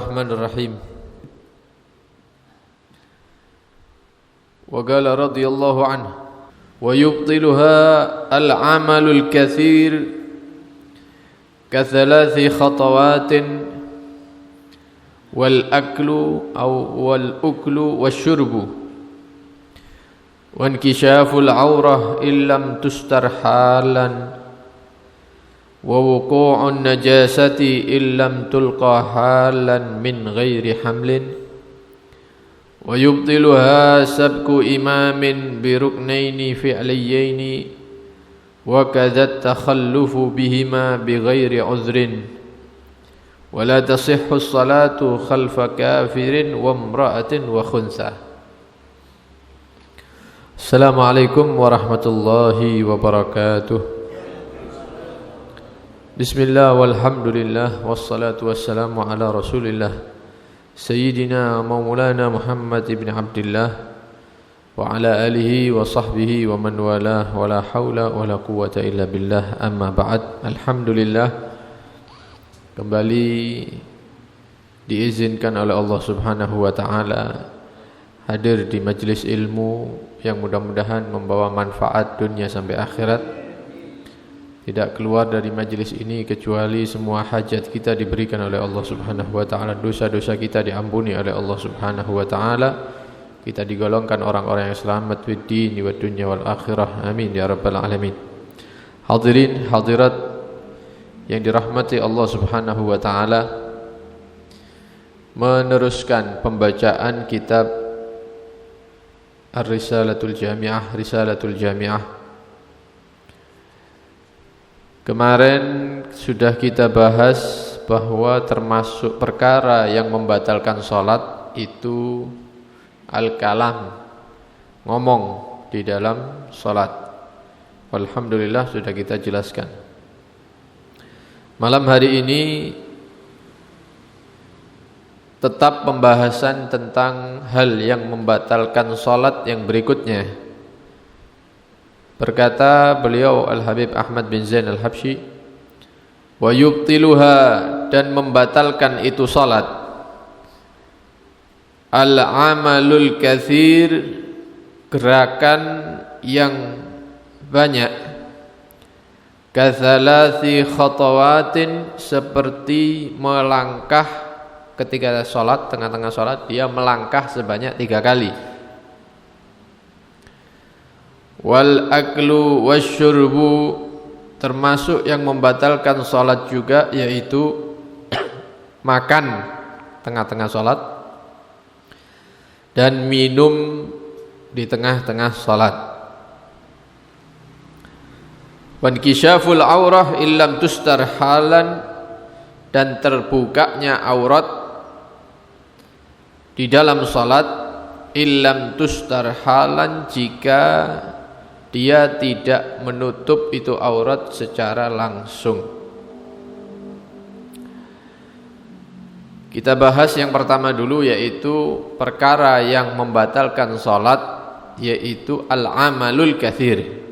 Bismillahirrahmanirrahim. Wa qala radhiyallahu anhu wa yubtiluha al-amalul katsir ka thalathi khatawatin wal aklu wal uklu wasyurbu wa inkishaful aurah illam tustar halan wa wuqu'un najasati illam tulqa halan min ghairi hamlin wa yubtiluha sabku imamin bi ruknaini fi'liyaini wa kadha takhallufu bihima bi ghairi uzrin wa la tasihhu as-salatu khalfa kafirin wa imra'atin wa khunsah. Assalamualaikum warahmatullahi wabarakatuh. Bismillah walhamdulillah wassalatu wassalamu ala rasulillah Sayyidina maulana Muhammad ibn Abdillah wa ala alihi wa sahbihi wa man walah wa la hawla wa la quwwata illa billah amma ba'd. Alhamdulillah, kembali diizinkan oleh Allah subhanahu wa ta'ala hadir di majlis ilmu yang mudah-mudahan membawa manfaat dunia sampai akhirat. Tidak keluar dari majlis ini kecuali semua hajat kita diberikan oleh Allah subhanahu wa ta'ala, dosa-dosa kita diampuni oleh Allah subhanahu wa ta'ala, kita digolongkan orang-orang yang selamat fid dini wad dunya wal akhirah, amin ya rabbal alamin. Hadirin hadirat yang dirahmati Allah subhanahu wa ta'ala, meneruskan pembacaan kitab Ar-Risalatul Jami'ah, Risalatul Jami'ah. Kemarin sudah kita bahas bahwa termasuk perkara yang membatalkan sholat itu al-kalam, ngomong di dalam sholat. Alhamdulillah sudah kita jelaskan. Malam hari ini tetap pembahasan tentang hal yang membatalkan sholat yang berikutnya. Berkata beliau Al-Habib Ahmad bin Zain Al-Habsyi, wa yubtiluha, dan membatalkan itu salat, al-amalul katsir, gerakan yang banyak, katsalathi khatawatin, seperti melangkah ketika salat, tengah-tengah salat dia melangkah sebanyak 3 kali. Wal aklu wasyurbu, termasuk yang membatalkan salat juga, yaitu makan tengah-tengah salat dan minum di tengah-tengah salat. Wan kisyaful aurah illam tustar halan, dan terbukanya aurat di dalam salat illam tustar halan, jika dia tidak menutup itu aurat secara langsung. Kita bahas yang pertama dulu, yaitu perkara yang membatalkan salat, yaitu al-amalul katsir,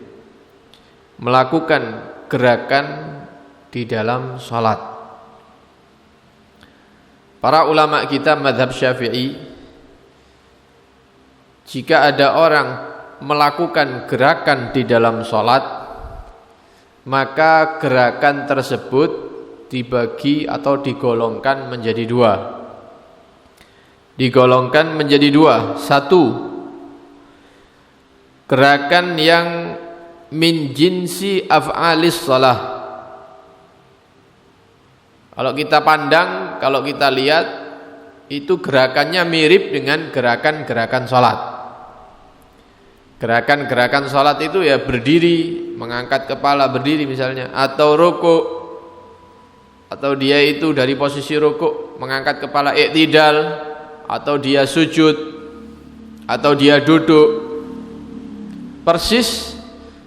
melakukan gerakan di dalam salat. Para ulama kita mazhab Syafi'i, jika ada orang melakukan gerakan di dalam salat, maka gerakan tersebut dibagi atau digolongkan menjadi 2. Digolongkan menjadi 2. 1, gerakan yang min jinsi af'alis shalah. Kalau kita pandang, kalau kita lihat, itu gerakannya mirip dengan gerakan-gerakan salat. Gerakan-gerakan salat itu ya berdiri, mengangkat kepala berdiri misalnya, atau rukuk, atau dia itu dari posisi rukuk mengangkat kepala i'tidal, atau dia sujud, atau dia duduk, persis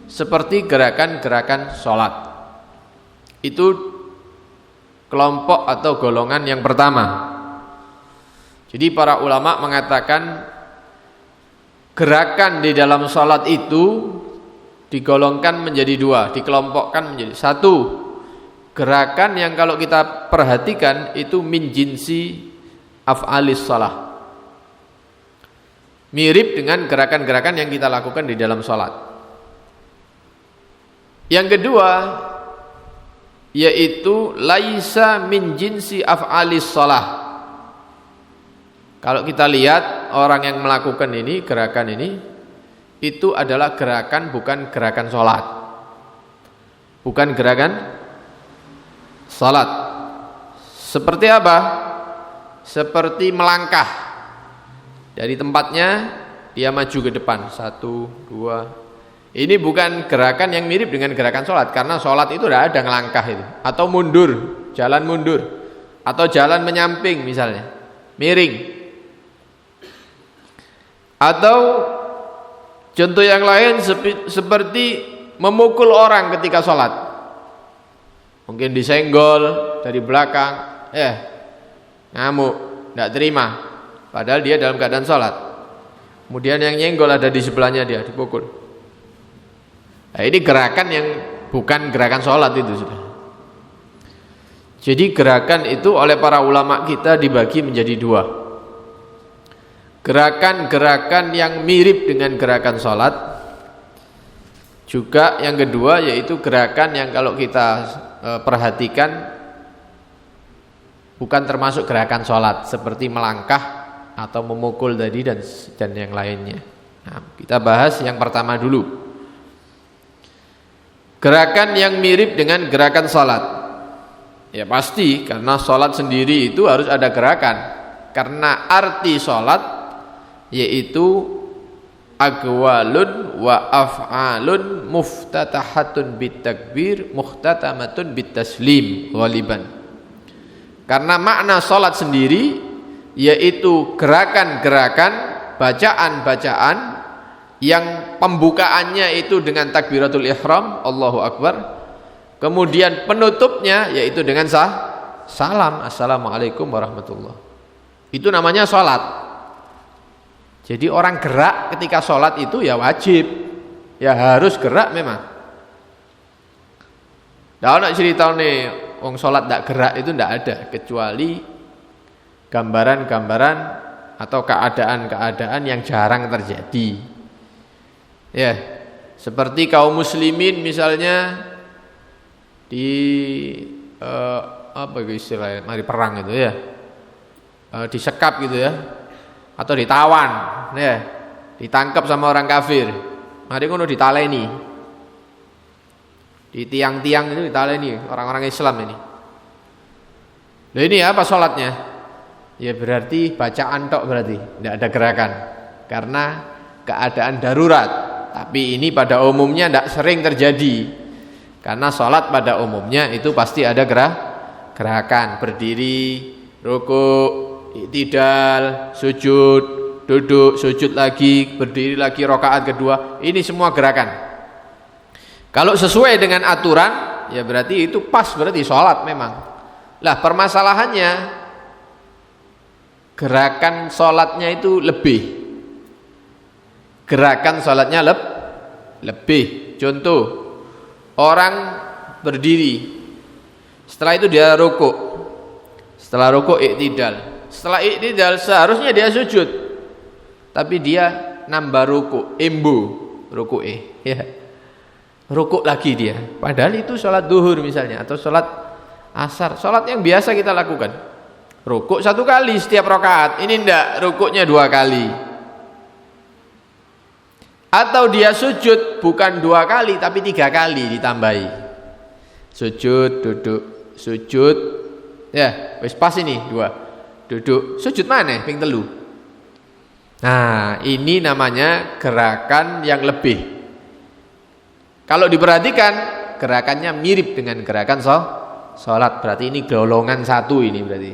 seperti gerakan-gerakan salat. Itu kelompok atau golongan yang pertama. Jadi para ulama mengatakan gerakan di dalam salat itu digolongkan menjadi 2, dikelompokkan menjadi 1, gerakan yang kalau kita perhatikan itu min jinsi af'alis shalah. Mirip dengan gerakan-gerakan yang kita lakukan di dalam salat. Yang kedua yaitu laisa min jinsi af'alis shalah. Kalau kita lihat orang yang melakukan ini, gerakan ini, itu adalah gerakan bukan gerakan salat. Bukan gerakan salat. Seperti apa? Seperti melangkah. Dari tempatnya dia maju ke depan. 1, 2. Ini bukan gerakan yang mirip dengan gerakan salat, karena salat itu tidak ada ngelangkah itu. Atau mundur, jalan mundur. Atau jalan menyamping misalnya, miring. Atau contoh yang lain seperti memukul orang ketika sholat. Mungkin disenggol dari belakang, ngamuk, tidak terima. Padahal dia dalam keadaan sholat. Kemudian yang nyenggol ada di sebelahnya, dia dipukul. Nah, ini gerakan yang bukan gerakan sholat itu sudah. Jadi gerakan itu oleh para ulama kita dibagi menjadi dua. Gerakan-gerakan yang mirip dengan gerakan sholat. Juga yang kedua yaitu gerakan yang kalau kita perhatikan bukan termasuk gerakan sholat, seperti melangkah atau memukul tadi dan yang lainnya. Nah, kita bahas yang pertama dulu. Gerakan yang mirip dengan gerakan sholat. Ya pasti, karena sholat sendiri itu harus ada gerakan. Karena arti sholat yaitu aqwalun wa af'alun muftatahatun bitakbir muhtatamatun bitaslim ghaliban. Karena makna salat sendiri yaitu gerakan-gerakan, bacaan-bacaan yang pembukaannya itu dengan takbiratul ihram, Allahu Akbar. Kemudian penutupnya yaitu dengan salam, assalamualaikum warahmatullah. Itu namanya salat. Jadi orang gerak ketika sholat itu ya wajib, ya harus gerak memang. Nah, nak cerita nih, orang sholat tidak gerak itu tidak ada, kecuali gambaran-gambaran atau keadaan-keadaan yang jarang terjadi. Ya, seperti kaum muslimin misalnya di apa istilahnya, mari perang itu ya, disekap gitu ya. Atau ditawan, ya, ditangkap sama orang kafir. Mari ngono ditaleni. Di tiang-tiang itu ditaleni orang-orang Islam ini. Nah ini apa sholatnya? Ya berarti bacaan tok berarti, tidak ada gerakan. Karena keadaan darurat. Tapi ini pada umumnya tidak sering terjadi. Karena sholat pada umumnya itu pasti ada gerakan, berdiri, rukuk, i'tidal, sujud, duduk, sujud lagi, berdiri lagi rakaat kedua. Ini semua gerakan. Kalau sesuai dengan aturan, ya berarti itu pas, berarti sholat memang. Lah permasalahannya gerakan sholatnya itu lebih. Gerakan sholatnya lebih. Contoh, orang berdiri, setelah itu dia rukuk, setelah rukuk i'tidal. Setelah i'tidal seharusnya dia sujud, tapi dia nambah rukuk, rukuk ya. Rukuk lagi dia. Padahal itu sholat duhur misalnya, atau sholat asar, sholat yang biasa kita lakukan. Rukuk 1 kali setiap rakaat, ini ndak, rukuknya 2 kali. Atau dia sujud bukan 2 kali tapi 3 kali ditambahi. Sujud, duduk, sujud, ya, wis pas ini 2. Duduk, sujud mana? Ping 3. Nah, ini namanya gerakan yang lebih. Kalau diperhatikan, gerakannya mirip dengan gerakan sholat. Berarti ini golongan 1 ini berarti.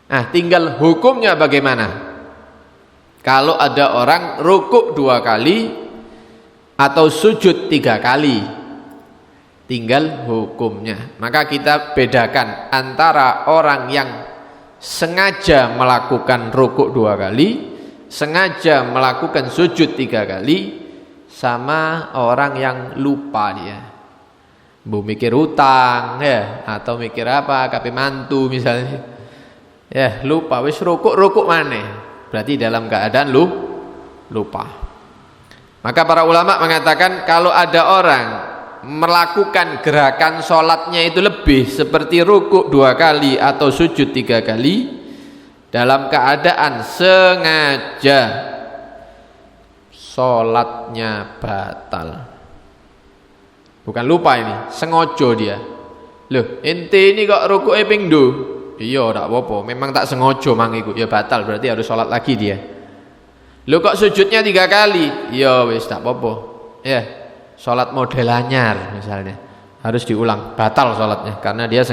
Nah, tinggal hukumnya bagaimana? Kalau ada orang rukuk 2 kali atau sujud 3 kali, tinggal hukumnya. Maka kita bedakan antara orang yang sengaja melakukan rukuk 2 kali, sengaja melakukan sujud 3 kali, sama orang yang lupa dia. Bu mikir utang ya, atau mikir apa, KP mantu misalnya. Ya, lupa wis rukuk maneh. Berarti dalam keadaan lupa. Maka para ulama mengatakan kalau ada orang melakukan gerakan sholatnya itu lebih seperti rukuk 2 kali atau sujud 3 kali dalam keadaan sengaja, sholatnya batal. Bukan lupa ini, sengaja dia. Loh, ente ini kok rukuknya ping 2? Iya, tak apa-apa. Memang tak sengaja mang iku, ya batal, berarti harus sholat lagi dia. Loh, kok sujudnya 3 kali? Ya wis tak apa-apa. Ya, sholat model anyar misalnya. Harus diulang, batal sholatnya karena dia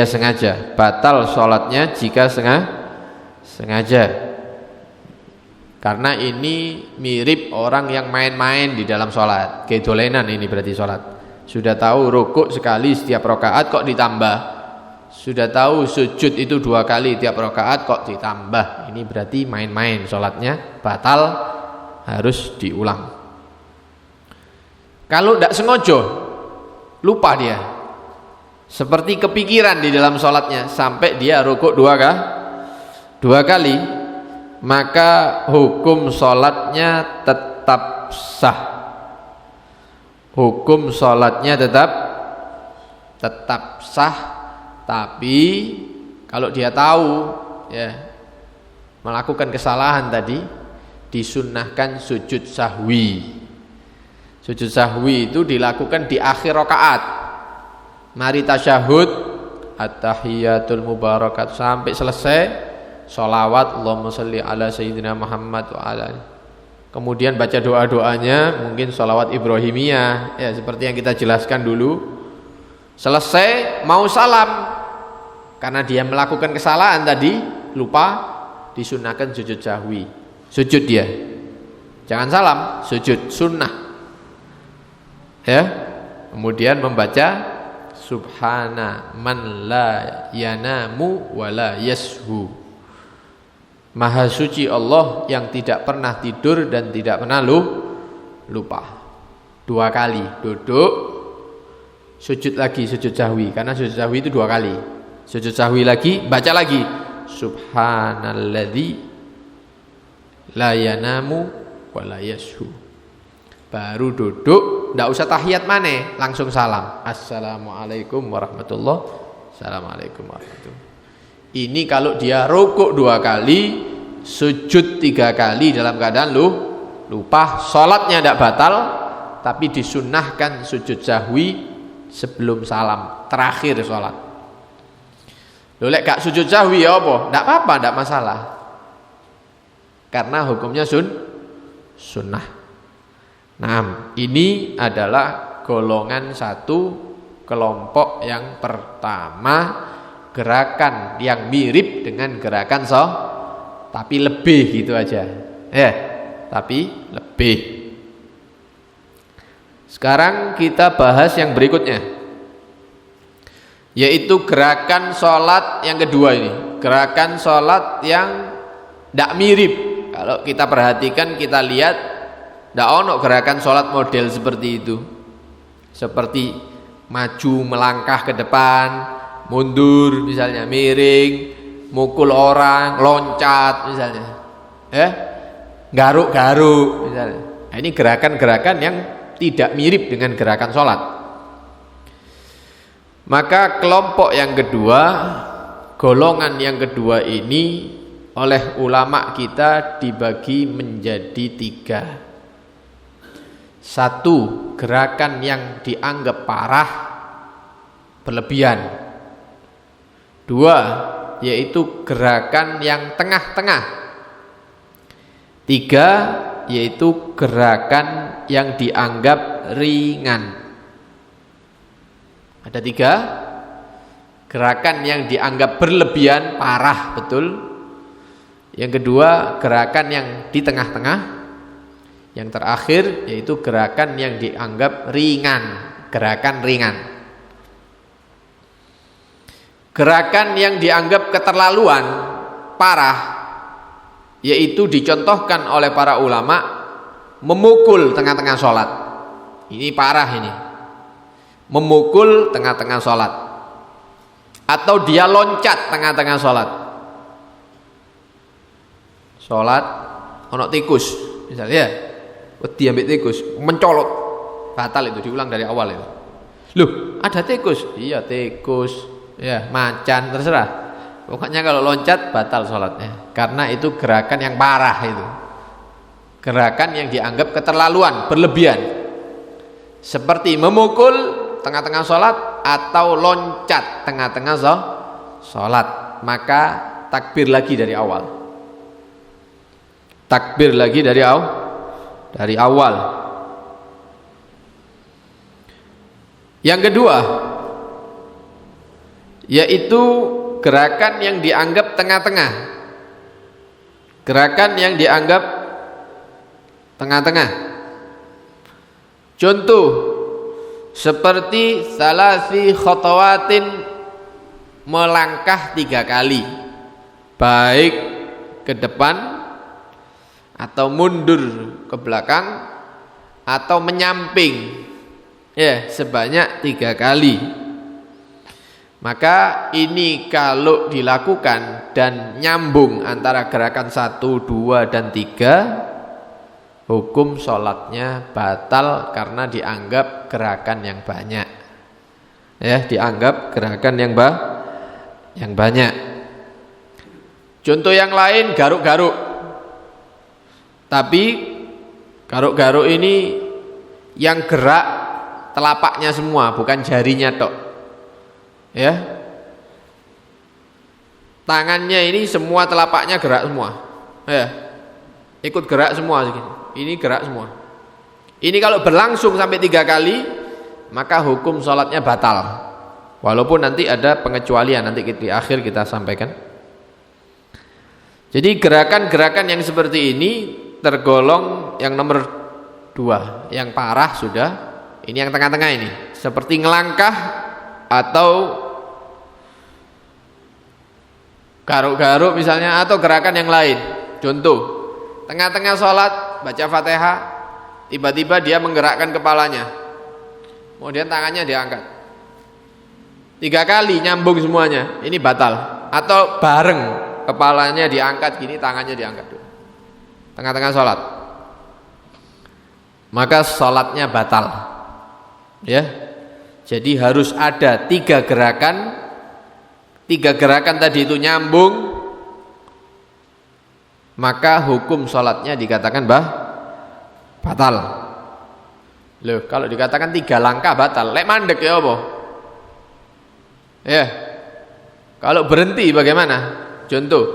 sengaja. Batal sholatnya jika sengaja. Karena ini mirip orang yang main-main di dalam sholat. Kedolenan ini berarti sholat. Sudah tahu rukuk sekali setiap rakaat kok ditambah. Sudah tahu sujud itu 2 kali tiap rakaat kok ditambah. Ini berarti main-main sholatnya, batal, harus diulang. Kalau tidak sengaja, lupa dia. Seperti kepikiran di dalam sholatnya sampai dia rukuk 2 kali, maka hukum sholatnya tetap sah. Hukum sholatnya tetap sah. Tapi kalau dia tahu ya melakukan kesalahan tadi, disunnahkan sujud sahwi. Sujud sahwi itu dilakukan di akhir rakaat. Mari tasyahud, at-tahiyatul mubarakat sampai selesai, sholawat Allahumma sholli ala sayyidina Muhammad wa ala. Kemudian baca doa-doanya, mungkin sholawat Ibrahimiyah ya seperti yang kita jelaskan dulu. Selesai mau salam, karena dia melakukan kesalahan tadi, lupa, disunahkan sujud sahwi. Sujud dia, jangan salam, sujud sunnah ya. Kemudian membaca subhana man la yanamu wa la yashu. Maha suci Allah yang tidak pernah tidur dan tidak pernah lupa. 2 kali duduk, sujud lagi, sujud sahwi, karena sujud sahwi itu 2 kali. Sujud sahwi lagi, baca lagi subhanalladzi la yanamu wa la yashu. Baru duduk, ndak usah tahiyat maneh, langsung salam. Assalamualaikum warahmatullahi wabarakatuh. Assalamualaikum warahmatullahi wabarakatuh. Ini kalau dia rukuk 2 kali, sujud 3 kali dalam keadaan lupa, sholatnya ndak batal, tapi disunnahkan sujud sahwi sebelum salam, terakhir sholat. Lek gak sujud sahwi ya apa? Ndak apa-apa, ndak masalah. Karena hukumnya sunnah. Nah, ini adalah golongan 1, kelompok yang pertama, gerakan yang mirip dengan gerakan tapi lebih gitu aja. Tapi lebih. Sekarang kita bahas yang berikutnya, yaitu gerakan sholat yang kedua ini. Gerakan sholat yang tidak mirip. Kalau kita perhatikan, kita lihat tidak ono gerakan sholat model seperti itu. Seperti maju melangkah ke depan, mundur misalnya, miring, mukul orang, loncat misalnya, garuk-garuk misalnya. Nah, ini gerakan-gerakan yang tidak mirip dengan gerakan sholat. Maka kelompok yang kedua, golongan yang kedua ini oleh ulama kita dibagi menjadi 3. 1, gerakan yang dianggap parah, berlebihan. 2, yaitu gerakan yang tengah-tengah. 3, yaitu gerakan yang dianggap ringan. Ada 3, gerakan yang dianggap berlebihan, parah betul. Yang kedua, gerakan yang di tengah-tengah. Yang terakhir yaitu gerakan yang dianggap ringan, gerakan ringan. Gerakan yang dianggap keterlaluan, parah, yaitu dicontohkan oleh para ulama, memukul tengah-tengah sholat. Ini parah ini, memukul tengah-tengah sholat. atau dia loncat tengah-tengah sholat ono tikus misalnya ya, wedi ambek tikus mencolot, batal itu, diulang dari awal itu. Loh, ada tikus? Iya tikus, ya macan, terserah. Pokoknya kalau loncat batal sholatnya, karena itu gerakan yang parah itu, gerakan yang dianggap keterlaluan, berlebihan, seperti memukul tengah-tengah sholat atau loncat tengah-tengah sholat. Maka takbir lagi dari awal, takbir lagi dari awal. Yang kedua yaitu gerakan yang dianggap tengah-tengah, gerakan yang dianggap tengah-tengah. Contoh seperti salasi khotawatin, melangkah 3 kali, baik ke depan atau mundur ke belakang atau menyamping, ya sebanyak 3 kali. Maka ini kalau dilakukan dan nyambung antara gerakan 1, 2, dan 3, hukum sholatnya batal karena dianggap gerakan yang banyak, ya dianggap gerakan yang banyak. Contoh yang lain garuk-garuk, tapi garuk-garuk ini yang gerak telapaknya semua, bukan jarinya tok, ya tangannya ini semua telapaknya gerak semua, ya ikut gerak semua segini. Ini gerak semua. Ini kalau berlangsung sampai 3 kali, maka hukum sholatnya batal. Walaupun nanti ada pengecualian, nanti di akhir kita sampaikan. Jadi gerakan-gerakan yang seperti ini tergolong yang nomor 2, yang parah sudah. Ini yang tengah-tengah ini, seperti ngelangkah atau garuk-garuk misalnya, atau gerakan yang lain. Contoh, tengah-tengah sholat baca Fatihah, tiba-tiba dia menggerakkan kepalanya, kemudian tangannya diangkat 3 kali nyambung semuanya, ini batal. Atau bareng kepalanya diangkat gini, tangannya diangkat tengah-tengah sholat, maka sholatnya batal, ya. Jadi harus ada 3 gerakan, 3 gerakan tadi itu nyambung, maka hukum sholatnya dikatakan batal. Loh, kalau dikatakan 3 langkah batal, lek mandek ya apa? Ya, kalau berhenti bagaimana? Contoh,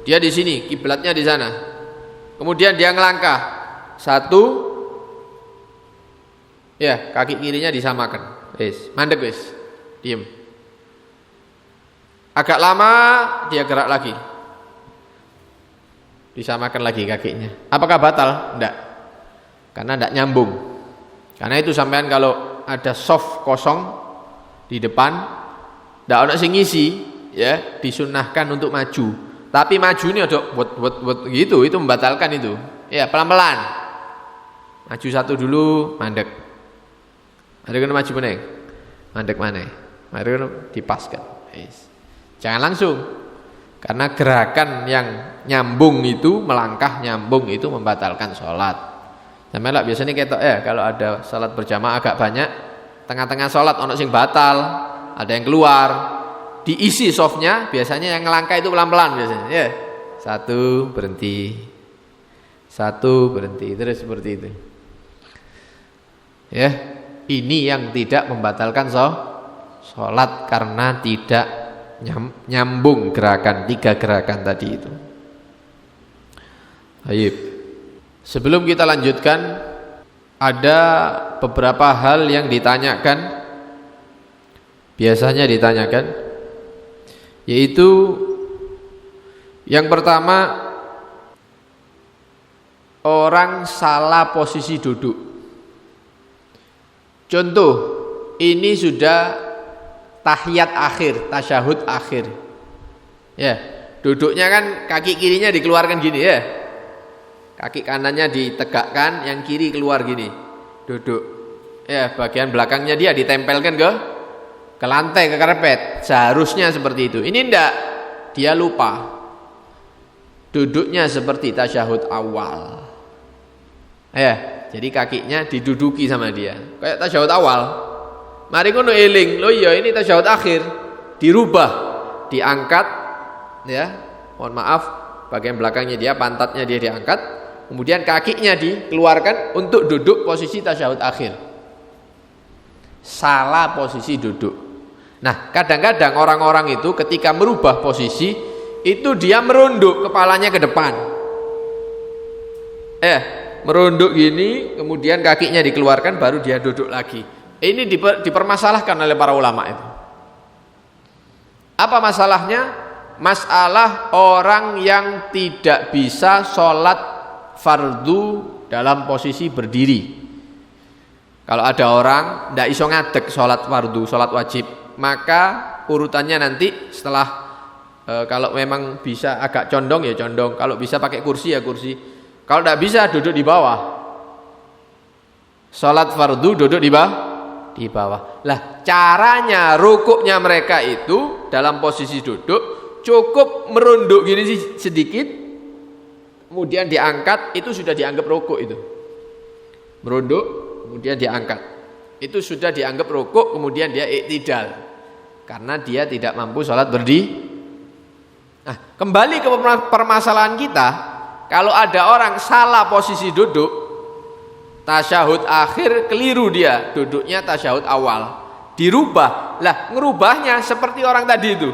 dia di sini, kiblatnya di sana, kemudian dia ngelangkah 1, ya kaki kirinya disamakan, mandek diem. Agak lama dia gerak lagi, disamakan lagi kakinya. Apakah batal? Enggak, karena enggak nyambung. Karena itu sampean kalau ada soft kosong di depan, enggak ada sing ngisi, ya disunnahkan untuk maju. Tapi maju ini ada buat gitu, itu membatalkan itu. Ya pelan-pelan, maju 1 dulu, mandek. Ada kena maju meneng, mandek mana? Mari dipaskan. Jangan langsung. Karena gerakan yang nyambung itu, melangkah nyambung itu membatalkan sholat. Sampai lah biasanya ketok ya, kalau ada sholat berjamaah agak banyak, tengah-tengah sholat ono sing batal, ada yang keluar, diisi softnya, biasanya yang ngelangkah itu pelan-pelan biasanya. Ya, 1 berhenti, 1 berhenti, terus seperti itu. Ya, ini yang tidak membatalkan sholat karena tidak nyambung gerakan, 3 gerakan tadi itu. Baik. Sebelum kita lanjutkan, ada beberapa hal yang ditanyakan, biasanya ditanyakan, yaitu yang pertama, orang salah posisi duduk. Contoh, ini sudah tahiyat akhir, tasyahud akhir. Ya, duduknya kan kaki kirinya dikeluarkan gini ya. Kaki kanannya ditegakkan, yang kiri keluar gini. Duduk. Ya, bagian belakangnya dia ditempelkan ke ke lantai, ke karpet. Seharusnya seperti itu. Ini enggak, dia lupa. Duduknya seperti tasyahud awal. Jadi kakinya diduduki sama dia. Kayak tasyahud awal. Mari ngono eling, lo iya ini tasyahud akhir. Dirubah, diangkat ya. Mohon maaf, bagian belakangnya dia, pantatnya dia diangkat, kemudian kakinya dikeluarkan untuk duduk posisi tasyahud akhir. Salah posisi duduk. Nah, kadang-kadang orang-orang itu ketika merubah posisi itu dia merunduk kepalanya ke depan. Merunduk gini, kemudian kakinya dikeluarkan baru dia duduk lagi. Ini dipermasalahkan oleh para ulama itu. Apa masalahnya? Masalah orang yang tidak bisa sholat fardu dalam posisi berdiri. Kalau ada orang tidak iso ngadeg sholat fardu, sholat wajib, maka urutannya nanti setelah kalau memang bisa agak condong ya condong, kalau bisa pakai kursi ya kursi, kalau tidak bisa duduk di bawah. Sholat fardu duduk di bawah. Lah caranya rukuknya mereka itu dalam posisi duduk cukup merunduk gini sedikit, kemudian diangkat, itu sudah dianggap rukuk itu. Merunduk, kemudian diangkat, itu sudah dianggap rukuk, kemudian dia iktidal, karena dia tidak mampu sholat berdiri. Nah, kembali ke permasalahan kita, kalau ada orang salah posisi duduk, tasyahud akhir keliru dia, duduknya tasyahud awal, dirubah. Lah, ngerubahnya seperti orang tadi itu.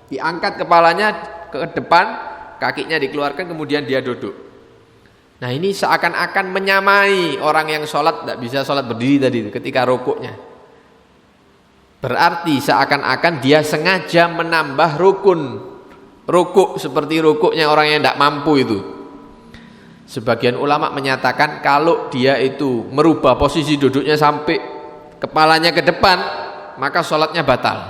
Diangkat kepalanya ke depan, kakinya dikeluarkan, kemudian dia duduk. Nah, ini seakan-akan menyamai orang yang sholat tidak bisa sholat berdiri tadi ketika rukuknya. Berarti seakan-akan dia sengaja menambah rukuk seperti rukuknya orang yang tidak mampu itu. Sebagian ulama menyatakan kalau dia itu merubah posisi duduknya sampai kepalanya ke depan, maka sholatnya batal.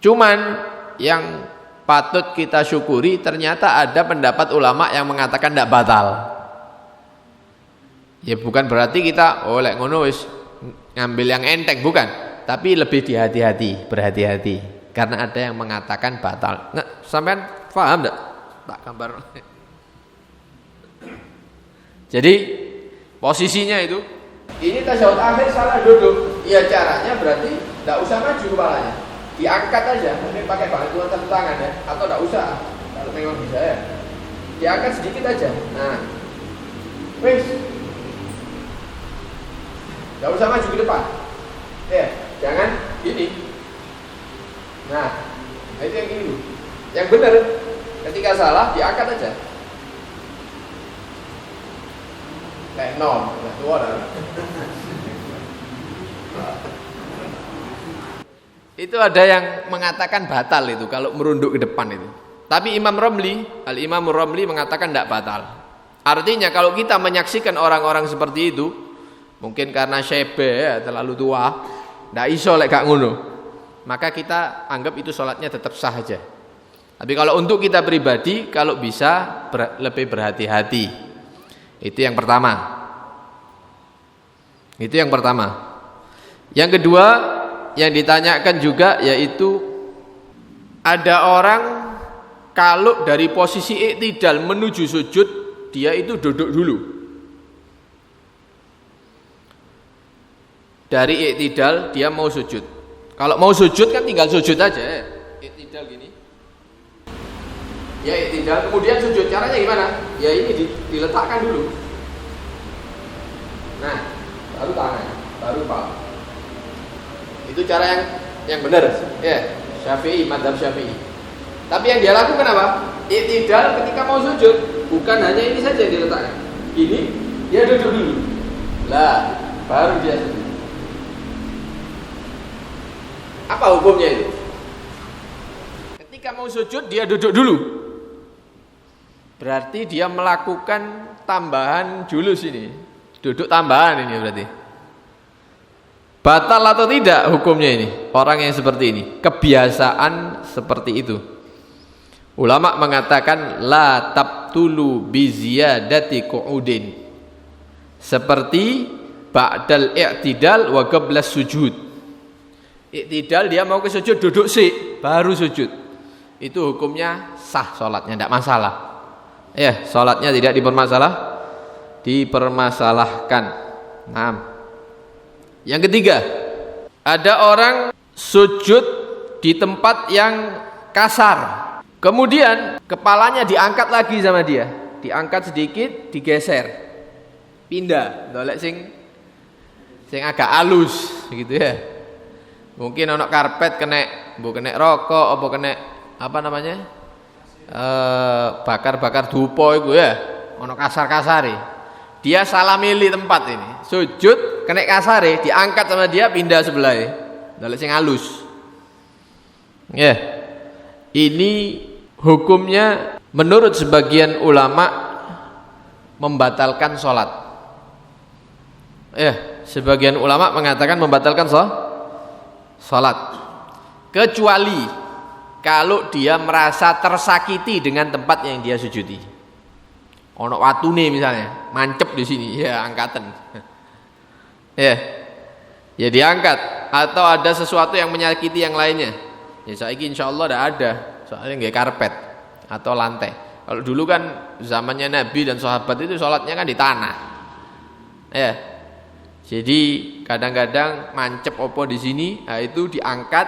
Cuman yang patut kita syukuri, ternyata ada pendapat ulama yang mengatakan tidak batal. Ya bukan berarti kita lek ngono wis ngambil yang enteng, bukan, tapi lebih berhati-hati karena ada yang mengatakan batal. Nah, sampean paham enggak? Tak gambar. Jadi posisinya itu, ini tasyahud akhir salah duduk. Ya caranya berarti tidak usah maju kepalanya, diangkat aja, mungkin pakai bantuan tepuk tangan ya, atau tidak usah kalau memang bisa ya, diangkat sedikit aja. Nah, wes, tidak usah maju ke depan, jangan gini. Nah, itu yang ini, yang benar. Ketika salah diangkat aja. Kayak nol, tua dah. Itu ada yang mengatakan batal itu kalau merunduk ke depan itu. Tapi Imam Al-Imam Romli mengatakan tidak batal. Artinya kalau kita menyaksikan orang-orang seperti itu, mungkin karena syebe terlalu tua, tidak iso lek gak ngono, maka kita anggap itu sholatnya tetap sah aja. Tapi kalau untuk kita pribadi, kalau bisa lebih berhati-hati. Itu yang pertama. Yang kedua yang ditanyakan juga yaitu ada orang kalau dari posisi iktidal menuju sujud dia itu duduk dulu. Dari iktidal dia mau sujud. Kalau mau sujud kan tinggal sujud aja. Iktidal gini. Ya iktidal kemudian sujud. Caranya gimana? Ya ini diletakkan dulu. Nah, baru tangan, baru kepala. Itu cara yang benar. Ya, Syafi'i, madzhab Syafi'i. Tapi yang dia lakukan apa? Iktidal ketika mau sujud, bukan hanya ini saja yang diletakkan. Ini dia duduk dulu. Lah, baru dia sujud. Apa hukumnya itu? Ketika mau sujud dia duduk dulu. Berarti dia melakukan tambahan julus ini. Duduk tambahan ini berarti. Batal atau tidak hukumnya ini? Orang yang seperti ini, kebiasaan seperti itu. Ulama mengatakan la tabtulu bi ziyadati qu'udin. Seperti ba'dal i'tidal wa qablas sujud. Iktidal dia mau ke sujud duduk sih, baru sujud. Itu hukumnya sah salatnya, tidak masalah. Ya, salatnya tidak dipermasalahkan. Nah, yang ketiga, ada orang sujud di tempat yang kasar. Kemudian kepalanya diangkat lagi sama dia, diangkat sedikit, digeser, pindah, dolek sing agak halus, gitu ya. Mungkin ono karpet kena rokok, apa kena apa namanya? Bakar dupo itu ya. Ono kasar-kasari. Dia salah milih tempat ini. Sujud kena kasari, diangkat sama dia pindah sebelah. Dolek sing halus. Ya. Ini hukumnya menurut sebagian ulama membatalkan sholat. Ya, sebagian ulama mengatakan membatalkan sholat. Kecuali kalau dia merasa tersakiti dengan tempat yang dia sujudi. Ono watune misalnya, mancep di sini, ya angkatan. Ya diangkat. Atau ada sesuatu yang menyakiti yang lainnya. Ya saiki insyaallah tidak ada, soalnya nggak karpet atau lantai. Kalau dulu kan zamannya Nabi dan sahabat itu sholatnya kan di tanah. Ya. Jadi kadang-kadang mancep opo di sini, nah itu diangkat,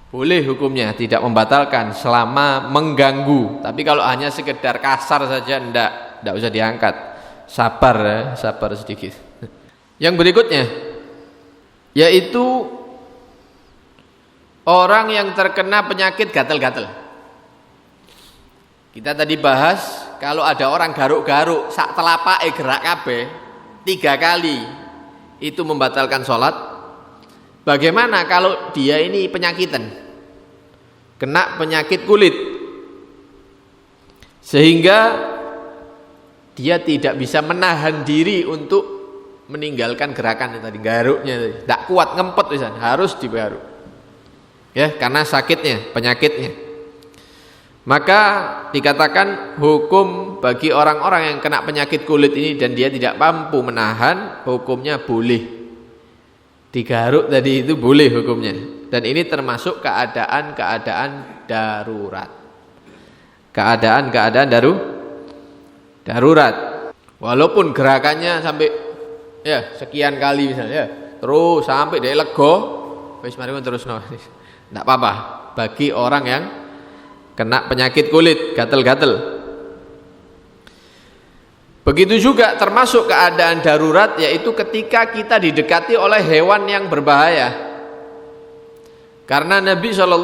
boleh hukumnya, tidak membatalkan selama mengganggu. Tapi kalau hanya sekedar kasar saja, tidak usah diangkat. Sabar ya, sabar sedikit. Yang berikutnya, yaitu orang yang terkena penyakit gatal-gatal. Kita tadi bahas kalau ada orang garuk-garuk sak telapake gerak kabeh 3 kali itu membatalkan sholat. Bagaimana kalau dia ini penyakitan, kena penyakit kulit sehingga dia tidak bisa menahan diri untuk meninggalkan gerakan tadi, garuknya tidak kuat, ngempet misalnya, harus digaruk ya karena sakitnya, penyakitnya. Maka dikatakan hukum bagi orang-orang yang kena penyakit kulit ini dan dia tidak mampu menahan, hukumnya boleh digaruk tadi, itu boleh hukumnya. Dan ini termasuk keadaan-keadaan darurat. Keadaan-keadaan darurat. Walaupun gerakannya sampai ya sekian kali misalnya, ya, terus sampai dia lego, wis mari terus tidak apa-apa bagi orang yang kena penyakit kulit, gatal-gatal. Begitu juga termasuk keadaan darurat, yaitu ketika kita didekati oleh hewan yang berbahaya. Karena Nabi SAW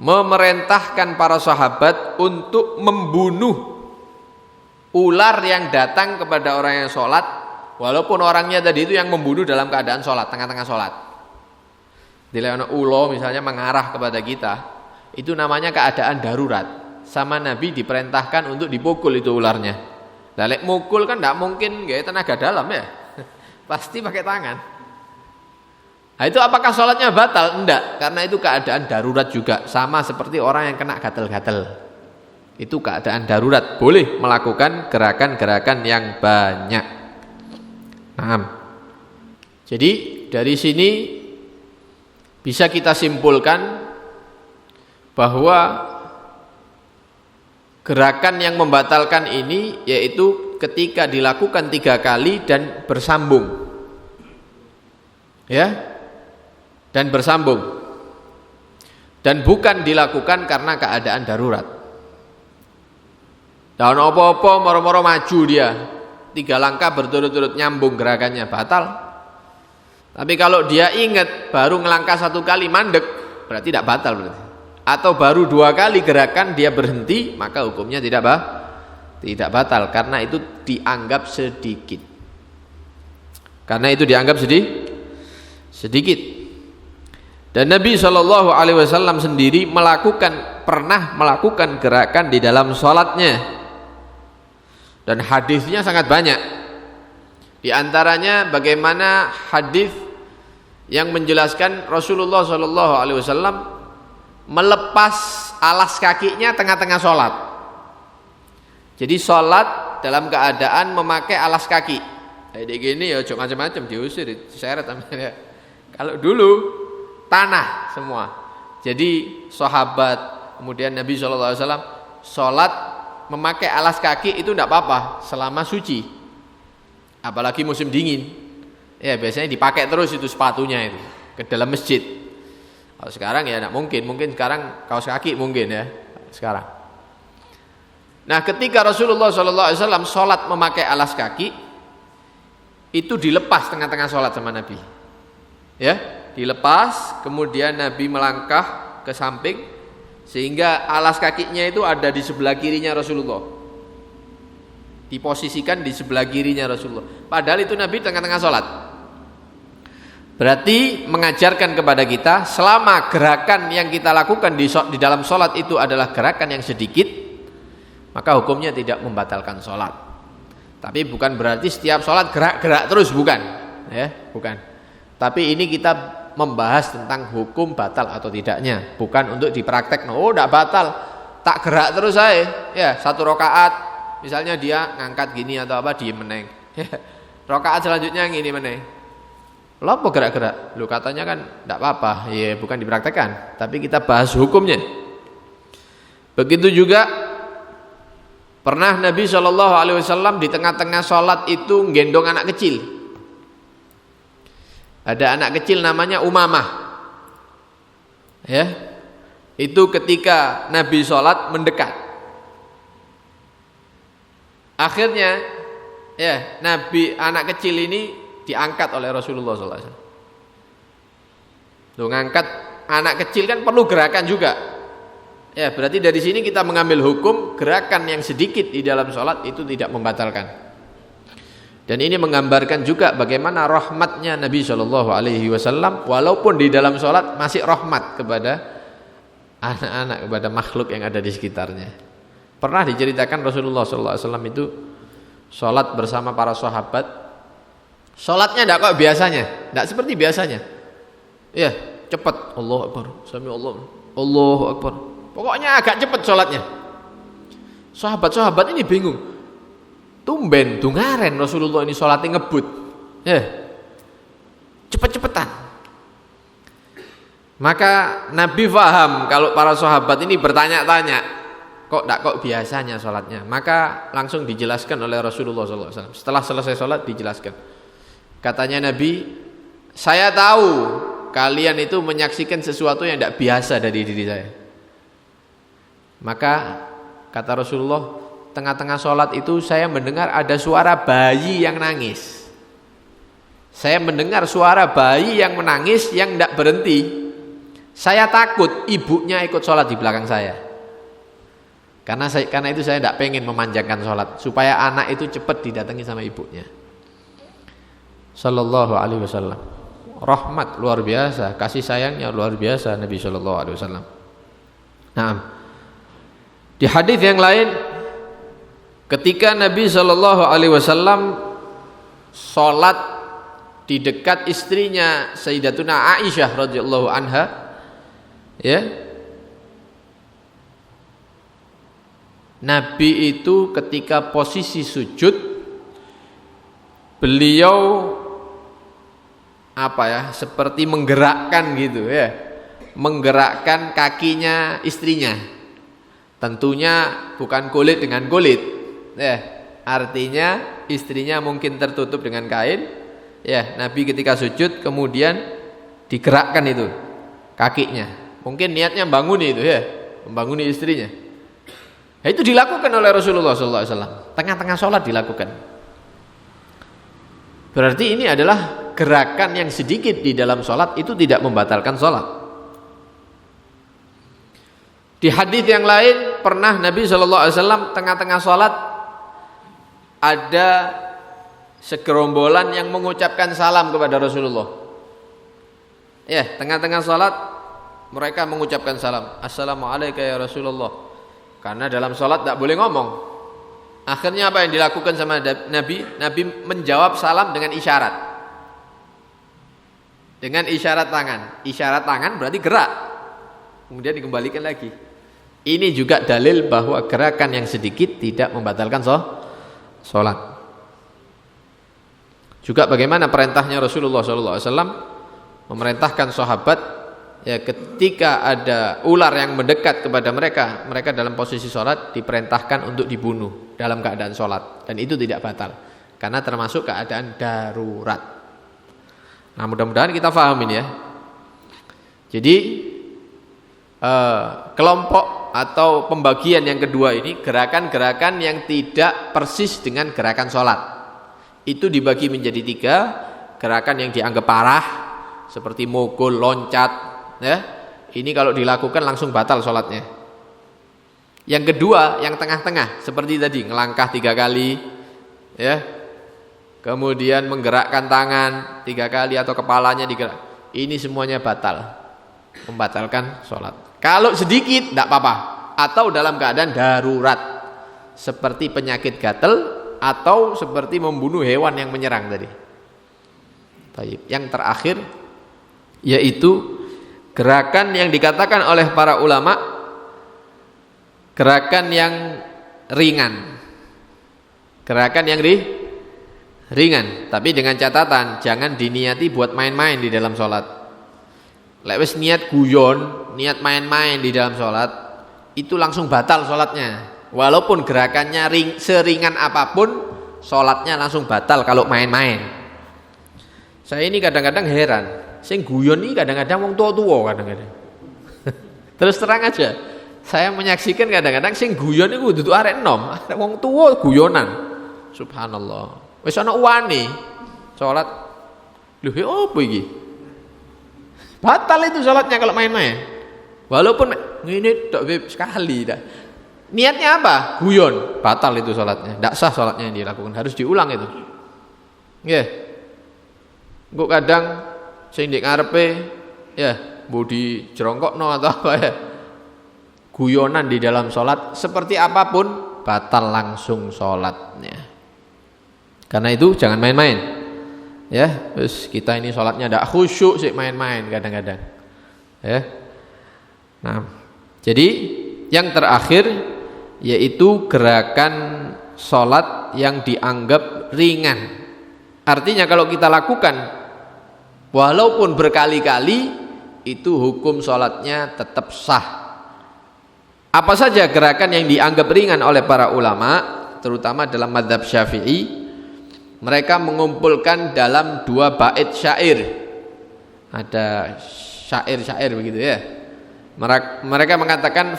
memerintahkan para sahabat untuk membunuh ular yang datang kepada orang yang sholat, walaupun orangnya tadi itu yang membunuh dalam keadaan sholat, tengah-tengah sholat. Bila ulo misalnya mengarah kepada kita, itu namanya keadaan darurat. Sama Nabi diperintahkan untuk dipukul itu ularnya. Lek mukul kan tidak mungkin gaya tenaga dalam ya, pasti pakai tangan. Nah, itu apakah sholatnya batal? Enggak, karena itu keadaan darurat juga. Sama seperti orang yang kena gatal-gatal, itu keadaan darurat, boleh melakukan gerakan-gerakan yang banyak. Paham? Jadi dari sini bisa kita simpulkan bahwa gerakan yang membatalkan ini yaitu ketika dilakukan 3 kali dan bersambung, ya, dan bersambung, dan bukan dilakukan karena keadaan darurat. Dan apa-apa moro-moro maju dia 3 langkah berturut-turut nyambung gerakannya, batal. Tapi kalau dia ingat baru ngelangkah 1 kali mandek, berarti tidak batal berarti. Atau baru 2 kali gerakan dia berhenti, maka hukumnya tidak batal karena itu dianggap sedikit. Karena itu dianggap sedikit. Dan Nabi SAW sendiri pernah melakukan gerakan di dalam sholatnya, dan hadisnya sangat banyak. Di antaranya bagaimana hadis yang menjelaskan Rasulullah SAW melepas alas kakinya tengah-tengah sholat. Jadi sholat dalam keadaan memakai alas kaki. Kayak gini ya, macam-macam diusir, diseret. Kalau dulu tanah semua. Jadi sahabat, kemudian Nabi SAW sholat memakai alas kaki itu tidak apa-apa selama suci. Apalagi musim dingin. Ya biasanya dipakai terus itu sepatunya itu ke dalam masjid. Kalau sekarang ya tidak mungkin. Mungkin sekarang kaos kaki mungkin ya sekarang. Nah ketika Rasulullah SAW sholat memakai alas kaki itu dilepas tengah-tengah sholat sama Nabi. Ya, dilepas, kemudian Nabi melangkah ke samping sehingga alas kakinya itu ada di sebelah kirinya Rasulullah. Diposisikan di sebelah kirinya Rasulullah. Padahal itu Nabi tengah-tengah sholat. Berarti mengajarkan kepada kita selama gerakan yang kita lakukan di dalam sholat itu adalah gerakan yang sedikit, maka hukumnya tidak membatalkan sholat. Tapi bukan berarti setiap sholat gerak-gerak terus, bukan, ya, bukan. Tapi ini kita membahas tentang hukum batal atau tidaknya, bukan untuk dipraktek. Oh, tidak batal, tak gerak terus saya. Ya, satu rakaat, misalnya dia ngangkat gini atau apa, diem meneng. Rakaat selanjutnya gini meneng. Lo apa gerak-gerak? Lu katanya kan tidak apa-apa. Ya, bukan dipraktekkan, tapi kita bahas hukumnya. Begitu juga pernah Nabi SAW di tengah-tengah sholat itu gendong anak kecil. Ada anak kecil namanya Umamah. Ya. Itu ketika Nabi sholat mendekat. Akhirnya ya, anak kecil ini diangkat oleh Rasulullah SAW. Tuh, ngangkat anak kecil kan perlu gerakan juga. Ya, berarti dari sini kita mengambil hukum gerakan yang sedikit di dalam sholat itu tidak membatalkan. Dan ini menggambarkan juga bagaimana rahmatnya Nabi SAW, walaupun di dalam sholat masih rahmat kepada anak-anak, kepada makhluk yang ada di sekitarnya. Pernah diceritakan Rasulullah SAW itu sholat bersama para sahabat. Sholatnya tidak kok biasanya, tidak seperti biasanya. Ya, cepat, Allahu Akbar, sami Allahu Akbar. Pokoknya agak cepat sholatnya. Sahabat-sahabat ini bingung. Tumben dungaren Rasulullah ini sholatnya ngebut, ya, cepet-cepetan. Maka Nabi faham kalau para sahabat ini bertanya-tanya, kok biasanya sholatnya. Maka langsung dijelaskan oleh Rasulullah SAW. Setelah selesai sholat dijelaskan. Katanya Nabi, saya tahu kalian itu menyaksikan sesuatu yang tidak biasa dari diri saya. Maka kata Rasulullah, tengah-tengah sholat itu saya mendengar ada suara bayi yang nangis. Saya mendengar suara bayi yang menangis yang tidak berhenti. Saya takut ibunya ikut sholat di belakang saya. Karena itu saya tidak pengen memanjangkan sholat, supaya anak itu cepat didatangi sama ibunya. Sallallahu alaihi wasallam. Rahmat luar biasa, kasih sayangnya luar biasa Nabi sallallahu alaihi wasallam. Nah, di hadis yang lain, ketika Nabi SAW sholat di dekat istrinya Sayyidatuna Aisyah radhiyallahu anha, ya, Nabi itu ketika posisi sujud, beliau seperti menggerakkan gitu ya, menggerakkan kakinya istrinya. Tentunya bukan kulit dengan kulit. Ya, artinya istrinya mungkin tertutup dengan kain. Ya, Nabi ketika sujud kemudian digerakkan itu kakinya. Mungkin niatnya membanguni itu ya, membanguni istrinya. Nah, itu dilakukan oleh Rasulullah SAW. Tengah-tengah sholat dilakukan. Berarti ini adalah gerakan yang sedikit di dalam sholat itu tidak membatalkan sholat. Di hadis yang lain pernah Nabi SAW tengah-tengah sholat ada segerombolan yang mengucapkan salam kepada Rasulullah. Ya, tengah-tengah sholat mereka mengucapkan salam. Assalamualaikum ya Rasulullah. Karena dalam sholat tak boleh ngomong. Akhirnya apa yang dilakukan sama Nabi? Nabi menjawab salam dengan isyarat. Dengan isyarat tangan. Isyarat tangan berarti gerak. Kemudian dikembalikan lagi. Ini juga dalil bahwa gerakan yang sedikit tidak membatalkan sholat. Juga bagaimana perintahnya Rasulullah SAW memerintahkan sahabat ya ketika ada ular yang mendekat kepada mereka, mereka dalam posisi sholat diperintahkan untuk dibunuh dalam keadaan sholat, dan itu tidak batal karena termasuk keadaan darurat. Nah, mudah-mudahan kita paham ini ya. Jadi kelompok atau pembagian yang kedua ini, gerakan-gerakan yang tidak persis dengan gerakan sholat, itu dibagi menjadi 3. Gerakan yang dianggap parah seperti mogul, loncat ya, ini kalau dilakukan langsung batal sholatnya. Yang kedua, yang tengah-tengah seperti tadi, ngelangkah 3 kali ya, kemudian menggerakkan tangan 3 kali atau kepalanya digerak, ini semuanya batal, membatalkan sholat. Kalau sedikit tidak apa-apa, atau dalam keadaan darurat seperti penyakit gatal atau seperti membunuh hewan yang menyerang tadi. Baik. Yang terakhir yaitu gerakan yang dikatakan oleh para ulama gerakan yang ringan. Gerakan yang ringan, tapi dengan catatan jangan diniati buat main-main di dalam sholat. Lek wis niat guyon, niat main-main di dalam sholat, itu langsung batal sholatnya. Walaupun gerakannya seringan apapun, sholatnya langsung batal kalau main-main. Saya ini kadang-kadang heran, sing guyon ini kadang-kadang wong tua-tua kadang-kadang. Terus terang aja, saya menyaksikan kadang-kadang sing guyon itu dudu arek enom, wong tua guyonan. Subhanallah. Wis ana uwane salat. Lho opo iki? Batal itu salatnya kalau main-main. Walaupun ngene tok sekali dah. Niatnya apa? Guyon, batal itu salatnya. Enggak sah salatnya yang dilakukan, harus diulang itu. Nggih. Engko kadang sing ndek ngarepe ya mbok dijerongkokno atau apa ya. Guyonan di dalam salat seperti apapun batal langsung salatnya. Karena itu jangan main-main. Ya, terus kita ini salatnya ndak khusyuk sih main-main kadang-kadang. Ya. Nah, jadi yang terakhir yaitu gerakan salat yang dianggap ringan. Artinya kalau kita lakukan walaupun berkali-kali itu hukum salatnya tetap sah. Apa saja gerakan yang dianggap ringan oleh para ulama, terutama dalam mazhab Syafi'i? Mereka mengumpulkan dalam 2 bait syair. Ada syair-syair begitu ya. Mereka mengatakan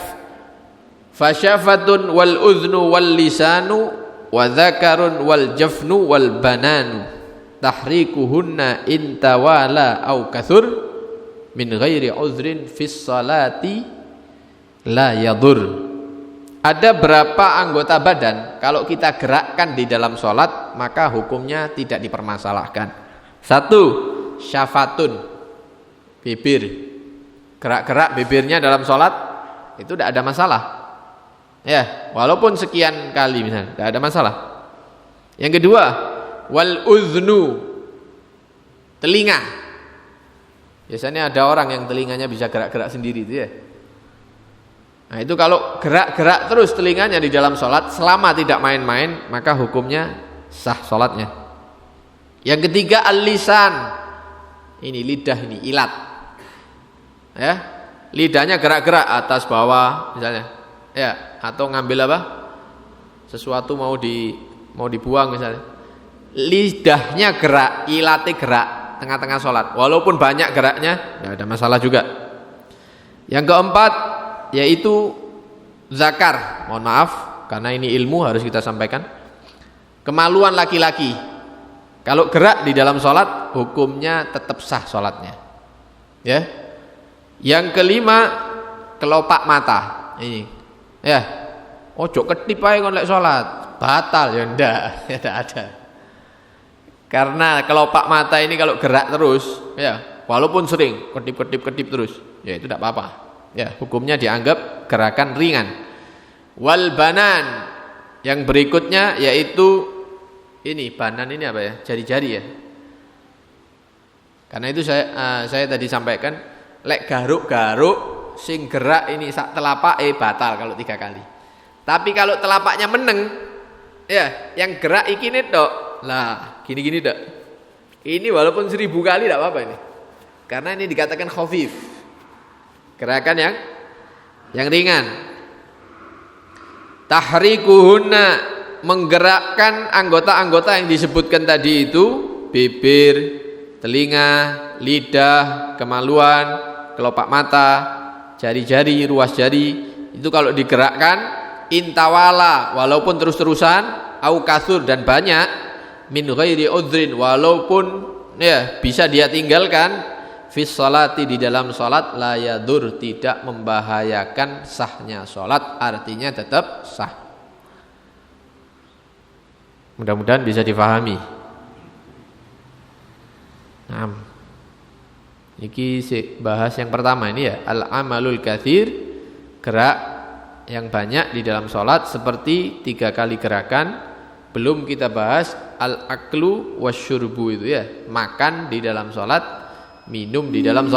fasyafatun wal udhnu wal lisanu wa dzakarun wal jafnu wal bananu tahrikuhunna in tawala au kathur min ghairi udhrin fis salati la yadur. Ada berapa anggota badan kalau kita gerakkan di dalam sholat maka hukumnya tidak dipermasalahkan. 1. Syafatun, bibir, gerak-gerak bibirnya dalam sholat itu tidak ada masalah ya, walaupun sekian kali misalnya tidak ada masalah. Yang kedua, wal udhnu, telinga. Biasanya ada orang yang telinganya bisa gerak-gerak sendiri itu ya. Nah itu kalau gerak-gerak terus telinganya di dalam sholat selama tidak main-main maka hukumnya sah sholatnya. Yang ketiga al-lisan, ini lidah, ini ilat ya, lidahnya gerak-gerak atas bawah misalnya ya, atau ngambil apa sesuatu mau dibuang misalnya, lidahnya gerak, ilatnya gerak tengah-tengah sholat walaupun banyak geraknya tidak ada masalah juga. Yang keempat yaitu zakar, mohon maaf karena ini ilmu harus kita sampaikan, kemaluan laki-laki kalau gerak di dalam sholat hukumnya tetap sah sholatnya ya. Yang kelima, kelopak mata ini ya, ojo ketip ae kon lek sholat batal ya ndak ya, tidak ada, karena kelopak mata ini kalau gerak terus ya walaupun sering kedip terus ya itu tidak apa-apa ya, hukumnya dianggap gerakan ringan. Wal banan, yang berikutnya yaitu ini, banan ini apa ya, jari-jari ya. Karena itu saya tadi sampaikan lek garuk-garuk sing gerak ini sak telapak batal kalau 3 kali. Tapi kalau telapaknya meneng ya, yang gerak iki tok lah gini-gini tok, ini walaupun 1000 kali tidak apa-apa ini Karena ini dikatakan khafif. Gerakan yang ringan. Tahrikuhunna, menggerakkan anggota-anggota yang disebutkan tadi itu, bibir, telinga, lidah, kemaluan, kelopak mata, jari-jari, ruas jari, itu kalau digerakkan intawala, walaupun terus-terusan, au kasur, dan banyak, min ghairi udhrin, walaupun ya bisa dia tinggalkan, fis salati, di dalam salat, la yadur, tidak membahayakan sahnya salat, artinya tetap sah. Mudah-mudahan bisa difahami. Nah, ini bahas yang pertama ini ya, al-amalul katsir, gerak yang banyak di dalam salat seperti 3 kali gerakan. Belum kita bahas al-aklu wasyurbu itu ya, makan di dalam salat, minum di dalam